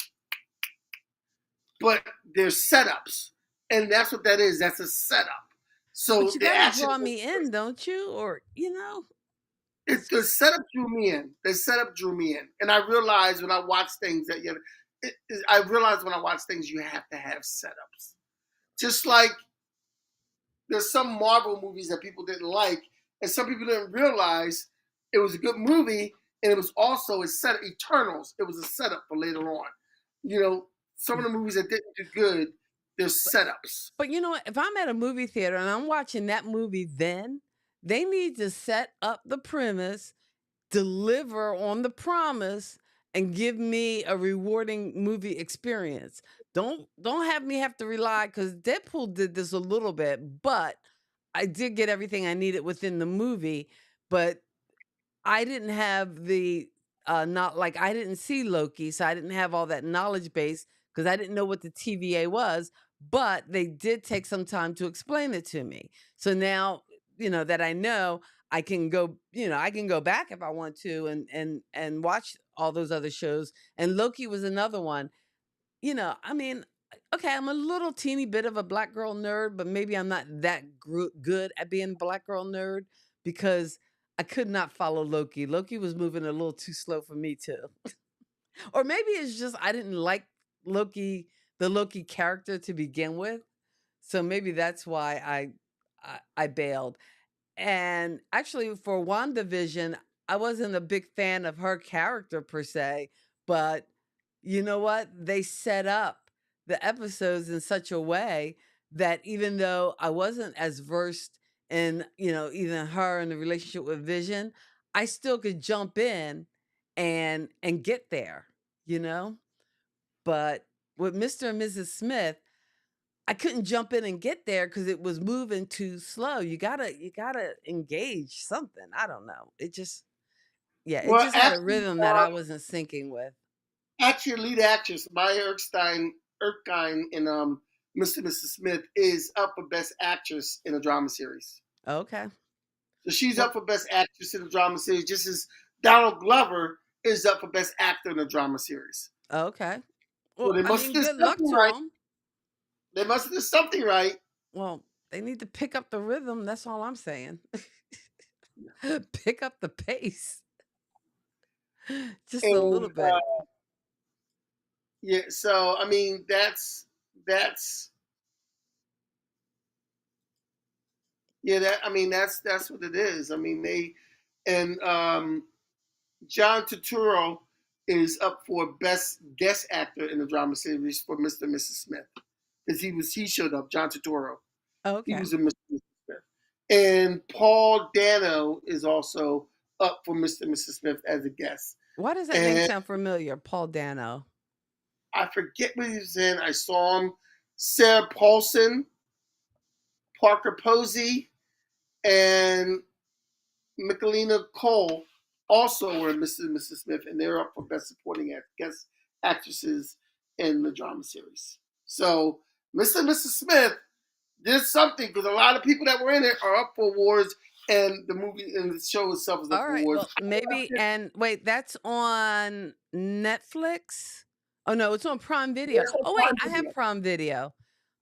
but they're setups, and that's what that is. That's a setup. So But you the got to action. draw me in, don't you? Or, it's The just. setup drew me in. The setup drew me in, and I realized when I watch things that I realized when I watch things you have to have setups. Just like there's some Marvel movies that people didn't like, and some people didn't realize it was a good movie, and it was also a set. Eternals. It was a setup for later on. Some of the movies that didn't do good, there's setups. But you know what? If I'm at a movie theater and I'm watching that movie, then they need to set up the premise, deliver on the promise, and give me a rewarding movie experience. Don't have me have to rely because Deadpool did this a little bit, but I did get everything I needed within the movie. But I didn't have the not like I didn't see Loki, so I didn't have all that knowledge base because I didn't know what the TVA was, but they did take some time to explain it to me. So now, that I know, I can go back if I want to and watch all those other shows. And Loki was another one. I mean, okay, I'm a little teeny bit of a black girl nerd, but maybe I'm not that good at being a black girl nerd because I could not follow Loki. Loki was moving a little too slow for me too. Or maybe it's just I didn't like Loki, the Loki character to begin with. So maybe that's why I bailed. And actually, for WandaVision, I wasn't a big fan of her character per se, but you know what? They set up the episodes in such a way that even though I wasn't as versed in, even her and the relationship with Vision, I still could jump in and get there, you know? But with Mr. and Mrs. Smith, I couldn't jump in and get there because it was moving too slow. You gotta engage something. I don't know. It Well, just had a rhythm that I wasn't syncing with. actually, lead actress Maya Erskine in Mr. and Mrs. Smith is up for Best Actress in a drama series. Okay. So she's Well, up for Best Actress in a drama series, just as Donald Glover is up for Best Actor in a drama series. okay. So Well, they I must have mean, did good luck something to right. them. They must have did something right. Well, they need to pick up the rhythm. That's all I'm saying. Pick up the pace just a And little bit. yeah, so I mean that's yeah, that I mean that's what it is. I mean they and John Turturro is up for best guest actor in the drama series for Mr. and Mrs. Smith. Because he showed up, John Turturro. He Okay. was in Mr. and Mrs. Smith. And Paul Dano is also up for Mr. and Mrs. Smith as a guest. Why does that name And sound familiar? Paul Dano. I forget what he was in. I saw him. Sarah Paulson, Parker Posey, and Michelina Cole also were in Mr. and Mrs. Smith, and they're up for Best Supporting Guest Actresses in the drama series. So Mr. and Mrs. Smith did something because a lot of people that were in it are up for awards, and the movie and the show itself is up All for right. awards. Well, maybe. And wait, that's on Netflix? Oh, no, it's on Prime Video. Yes, on Oh, wait, Prime I have Video. Prime Video.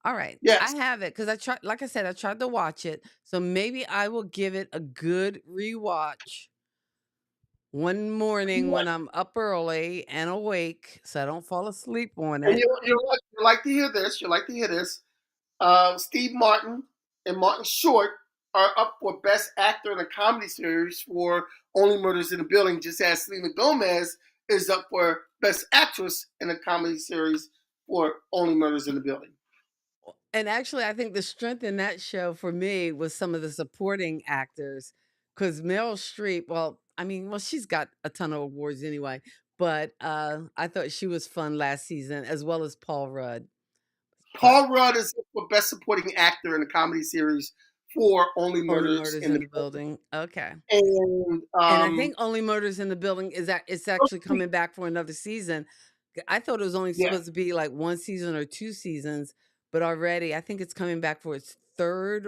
All right. I Yes. have it because I tried, like I said, I tried to watch it. So maybe I will give it a good rewatch one morning when I'm up early and awake so I don't fall asleep on And it. you like to hear this. You like to hear this. Steve Martin and Martin Short are up for Best Actor in a Comedy Series for Only Murders in the Building, just as Selena Gomez is up for Best Actress in a Comedy Series for Only Murders in the Building. And actually, I think the strength in that show for me was some of the supporting actors. Because Meryl Streep, well, I mean, well, she's got a ton of awards anyway, but I thought she was fun last season, as well as Paul Rudd. But Paul Rudd is up for Best Supporting Actor in a Comedy Series for Only Only Murders Murders in in the the Building. Okay. Building. And I And think Only Murders in the Building is that it's actually coming back for another season. I thought it was only yeah, supposed to be like one season or two seasons, but already I think it's coming back for its third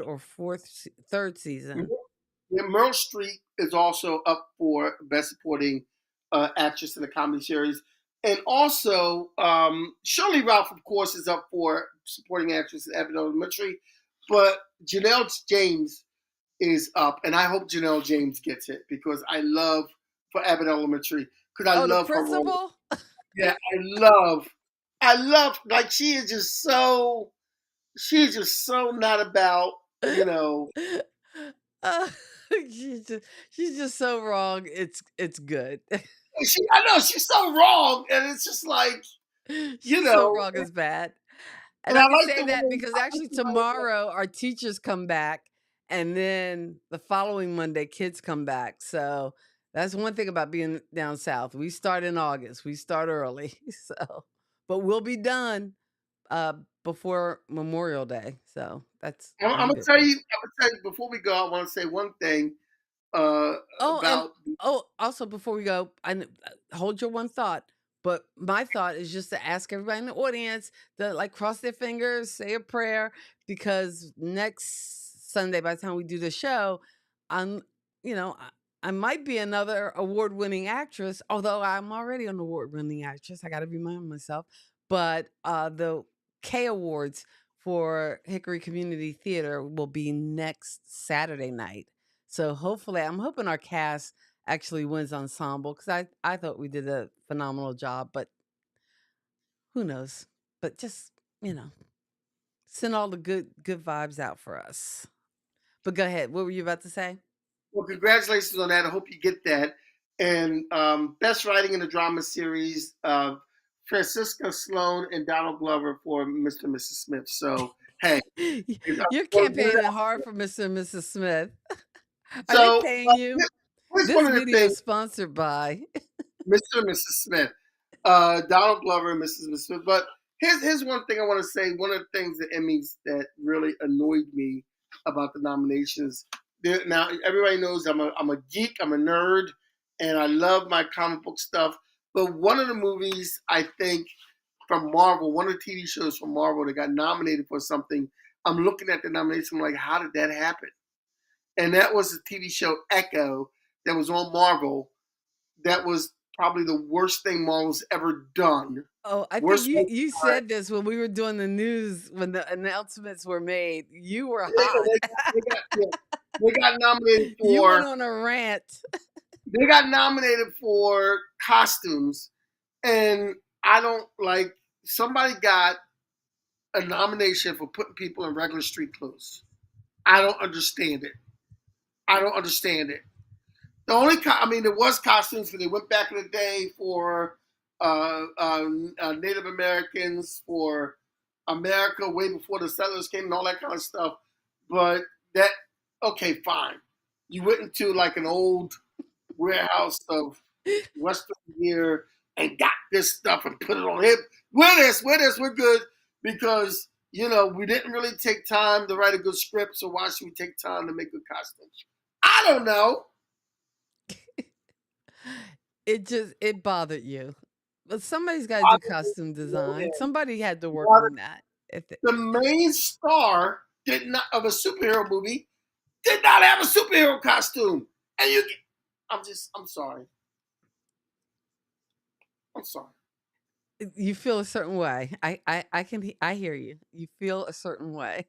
season. yeah, Meryl Streep is also up for Best Supporting Actress in a Comedy Series. And also, Shirley Ralph, of course, is up for Supporting Actress in Abbott Elementary. But Janelle James is up, and I hope Janelle James gets it because I love for Abbott Elementary because I Oh, the love her role. principal? Yeah, I love like she's just so not about you know. Uh, she's just so wrong. It's good. I know she's so wrong, and it's just like you She's so know, wrong is bad. And and I I can like say the that way because actually tomorrow our teachers come back and then the following Monday kids come back. So that's one thing about being down south. We start in August. We start early. So but we'll be done uh before Memorial Day. So that's I'm one gonna good tell thing. you. I'm gonna tell you before we go. I want to say one thing uh, Oh, and about also before we go, hold your one thought. But my thought is just to ask everybody in the audience to like cross their fingers, say a prayer, because next Sunday, by the time we do the show, I'm, you know, I might be another award-winning actress, although I'm already an award-winning actress. I got to remind myself. But the K Awards for Hickory Community Theater will be next Saturday night. So hopefully, I'm hoping our cast actually wins ensemble because I thought we did a phenomenal job, but who knows? But just send all the good vibes out for us. But go ahead. What were you about to say? well, congratulations on that. I hope you get that. And best writing in the drama series, Francisca Sloan and Donald Glover for Mr. and Mrs. Smith. So hey, You're campaigning hard for Mr. and Mrs. Smith. Are they so paying you? here's one This of the video things, is sponsored by. Mr. and Mrs. Smith, Donald Glover and Mrs. and Mrs. Smith. But here's one thing I want to say. One of the things the Emmys that really annoyed me about the nominations. Now everybody knows I'm a geek, I'm a nerd, and I love my comic book stuff. But one of the movies I think from Marvel, one of the TV shows from Marvel that got nominated for something, I'm looking at the nomination, I'm like, how did that happen? And that was the TV show Echo that was on Marvel that was probably the worst thing Marvel's ever done. Oh, I think Worst you way to you start. said this when we were doing the news when the announcements were made. You were Yeah, hot. yeah, they got nominated You went for on a rant. they got nominated for costumes, and I don't like somebody got a nomination for putting people in regular street clothes. I don't understand it. I don't understand it. The only, I mean, there was costumes because they went back in the day for Native Americans, for America way before the settlers came and all that kind of stuff. But that, okay, fine. You went into like an old warehouse of Western gear and got this stuff and put it on him. Wear this, we're good. Because, we didn't really take time to write a good script, so why should we take time to make good costumes? I don't know. It bothered you. But somebody's got to do costume design. Somebody had to work on that. The main star did not of a superhero movie did not have a superhero costume, and I'm sorry. I'm sorry. You feel a certain way. I hear you. You feel a certain way.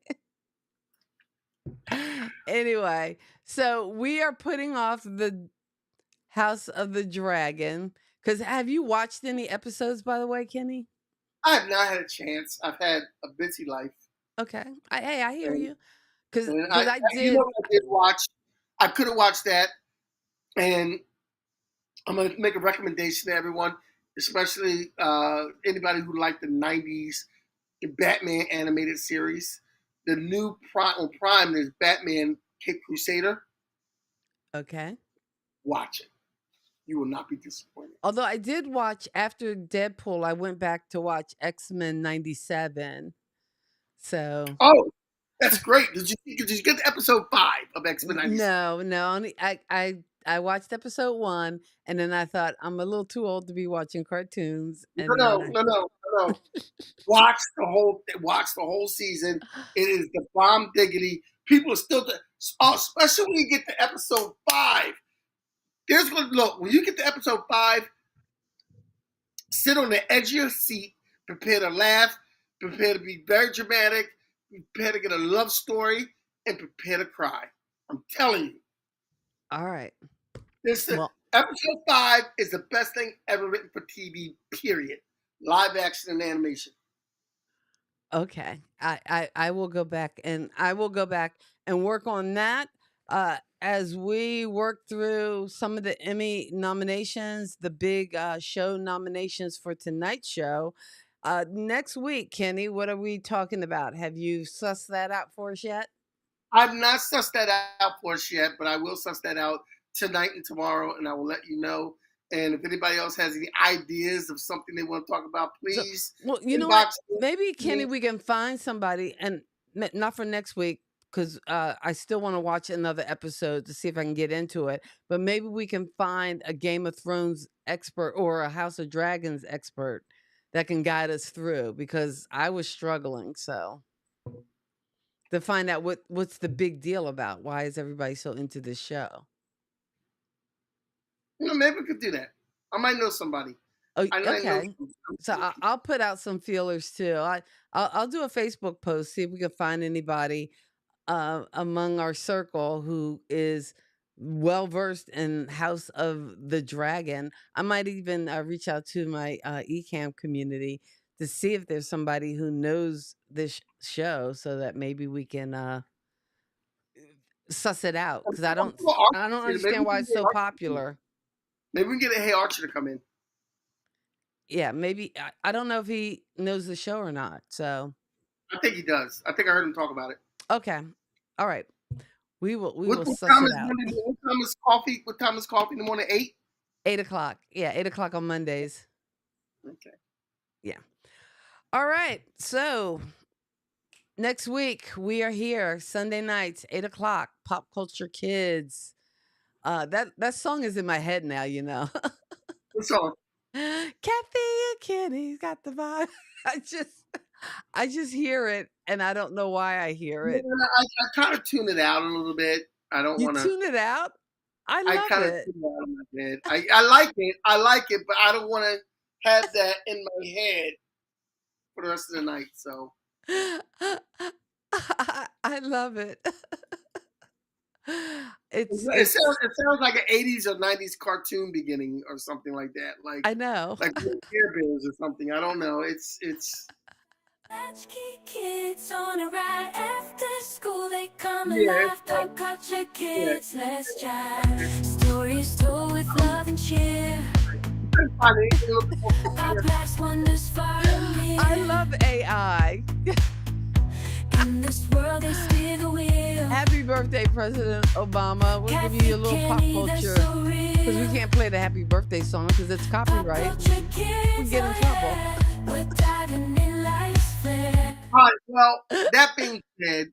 Anyway, so we are putting off the House of the Dragon. Because have you watched any episodes, by the way, Kenny? I have not had a chance. I've had a busy life. Okay. I hear And, you. Because and I did. I did watch. I could have watched that, and I'm going to make a recommendation to everyone, especially anybody who liked the '90s Batman animated series. The new on Prime is Batman Cape Crusader. Okay. Watch it. You will not be disappointed. Although I did watch after Deadpool, I went back to watch X-Men 97. So Oh, that's great. Did you get to episode 5 of X-Men 97? no, only I watched episode 1 and then I thought I'm a little too old to be watching cartoons. And then No. Watch the whole season. It is the bomb diggity. People are still, especially when you get to episode 5. Here's what look when you get to episode 5. Sit on the edge of your seat, prepare to laugh, prepare to be very dramatic, prepare to get a love story, and prepare to cry. I'm telling you. All right. Episode 5 is the best thing ever written for TV, period. Live action and animation. Okay. I will go back and work on that. As we work through some of the Emmy nominations, the big show nominations for tonight's show. Next week, Kenny, what are we talking about? Have you sussed that out for us yet? I've not sussed that out for us yet, but I will suss that out tonight and tomorrow, and I will let you know. And if anybody else has any ideas of something they want to talk about, please. Well, you know what? Maybe, Kenny, we can find somebody, and not for next week, because I still want to watch another episode to see if I can get into it. But maybe we can find a Game of Thrones expert or a House of Dragons expert that can guide us through, because I was struggling. So to find out what's the big deal about. Why is everybody so into this show? Maybe we could do that. I might know somebody. Oh, okay. So I'll put out some feelers too. I'll do a Facebook post, see if we can find anybody among our circle who is well versed in House of the Dragon. I might even reach out to my eCamp community to see if there's somebody who knows this show, so that maybe we can suss it out, because I don't understand why it's so popular. Maybe we can get a Hey Archer to come in. Yeah, maybe. I don't know if he knows the show or not. So I think he does. I think I heard him talk about it. Okay. All right. We will suss it out. What time is coffee in the morning? 8? 8 o'clock. Yeah, 8 o'clock on Mondays. Okay. Yeah. All right. So next week we are here Sunday nights, 8 o'clock. Pop Kulture Kids. That song is in my head now. What song? Kathy and Kenny's got the vibe. I just hear it, and I don't know why I hear it. I kind of tune it out a little bit. I don't want to tune it out. I I love kind of it. took it out of my head. I like it, but I don't want to have that in my head for the rest of the night. So I love it. It's it it's sounds like an '80s or '90s cartoon beginning or something like that, I know. like Care Bears or something. I don't know. It's Latchkey kids on a ride after school, they come yeah, alive. Pop culture yeah. kids, let's jive. Stories told with love and cheer. It's funny. It looks so Our familiar. past wonders far and I near. love AI. In this world, they steer the wheel. Happy birthday, President Obama. We're giving you a little pop Candy, that's culture so because we real. can't play the happy birthday song because it's Pop copyright. culture We kids, get in oh trouble. yeah. We're diving in life's flair. All right. Well, that being said,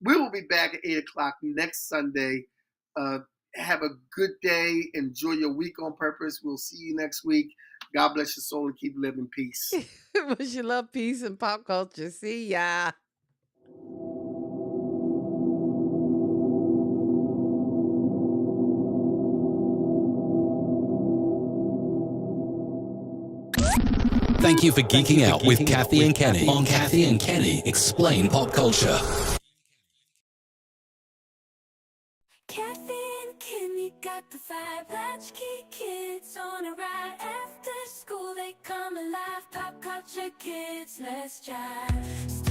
we will be back at 8 o'clock next Sunday. Uh, have a good day. Enjoy your week on purpose. We'll see you next week. God bless your soul and keep living peace. Wish you love, peace, and pop culture. See ya. Thank you for geeking out with Kathy and Kenny on Kathy and Kenny Explain Pop Culture. Kathy and Kenny got the vibe. Latchkey kids on a ride after school, they come alive. Pop culture kids, let's jive.